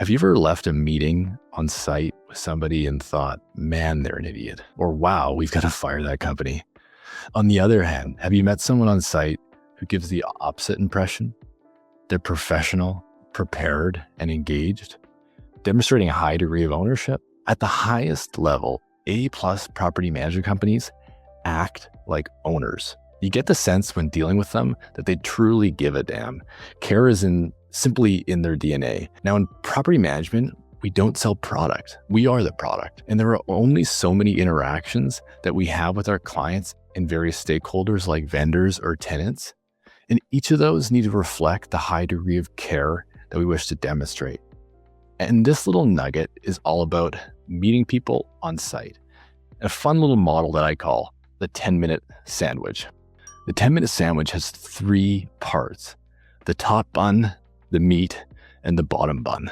Have you ever left a meeting on site with somebody and thought, man, they're an idiot? Or wow, we've got to fire that company. On the other hand, have you met someone on site who gives the opposite impression? They're professional, prepared, and engaged, demonstrating a high degree of ownership. At the highest level, A-plus property management companies act like owners. You get the sense when dealing with them that they truly give a damn. Care is simply in their DNA. Now, in property management, we don't sell product. We are the product. And there are only so many interactions that we have with our clients and various stakeholders like vendors or tenants. And each of those need to reflect the high degree of care that we wish to demonstrate. And this little nugget is all about meeting people on site. A fun little model that I call the 10-minute sandwich. The 10-minute sandwich has 3 parts: the top bun, the meat, and the bottom bun.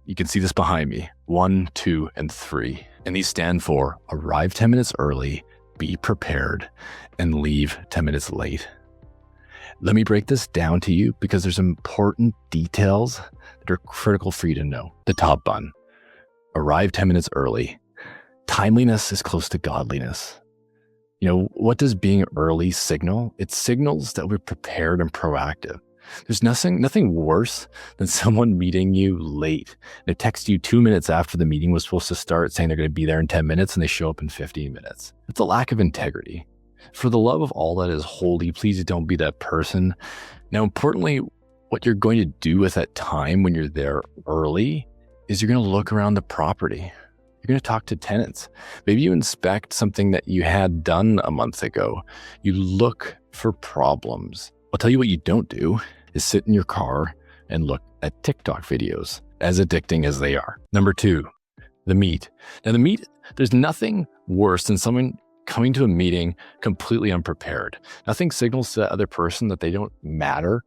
You can see this behind me: 1, 2, and 3. And these stand for arrive 10 minutes early, be prepared, and leave 10 minutes late. Let me break this down to you because there's important details that are critical for you to know. The top bun: arrive 10 minutes early. Timeliness is close to godliness. What does being early signal? It signals that we're prepared and proactive. There's nothing worse than someone meeting you late. They text you 2 minutes after the meeting was supposed to start saying they're going to be there in 10 minutes and they show up in 15 minutes. It's a lack of integrity. For the love of all that is holy, please don't be that person. Now, importantly, what you're going to do with that time when you're there early is you're going to look around the property. You're going to talk to tenants. Maybe you inspect something that you had done a month ago. You look for problems. I'll tell you what you don't do is sit in your car and look at TikTok videos, as addicting as they are. Number 2, the meat. Now the meat, there's nothing worse than someone coming to a meeting completely unprepared. Nothing signals to the other person that they don't matter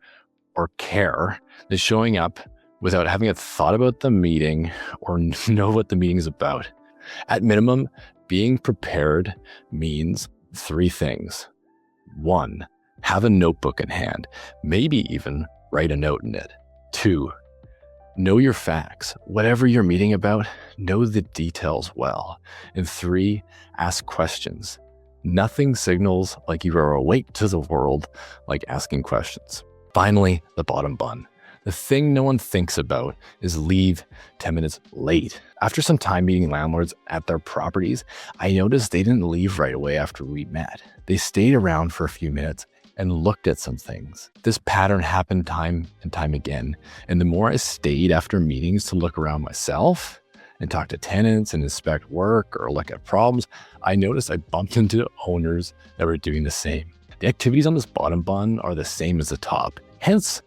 or care. They're showing up without having a thought about the meeting or know what the meeting is about. At minimum, being prepared means 3 things. 1, have a notebook in hand, maybe even write a note in it. 2, know your facts. Whatever you're meeting about, know the details well. And 3, ask questions. Nothing signals like you are awake to the world like asking questions. Finally, the bottom bun. The thing no one thinks about is leave 10 minutes late. After some time meeting landlords at their properties, I noticed they didn't leave right away after we met. They stayed around for a few minutes and looked at some things. This pattern happened time and time again. And the more I stayed after meetings to look around myself and talk to tenants and inspect work or look at problems, I noticed I bumped into owners that were doing the same. The activities on this bottom bun are the same as the top, hence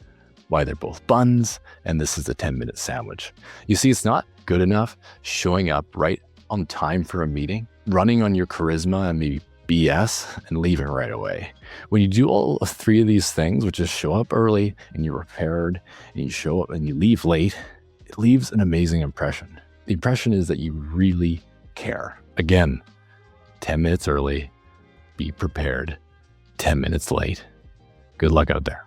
why they're both buns, and this is the 10-minute sandwich. You see, it's not good enough showing up right on time for a meeting, running on your charisma and maybe BS, and leaving right away. When you do all 3 of these things, which is show up early and you're prepared, and you show up and you leave late, it leaves an amazing impression. The impression is that you really care. Again, 10 minutes early, be prepared, 10 minutes late. Good luck out there.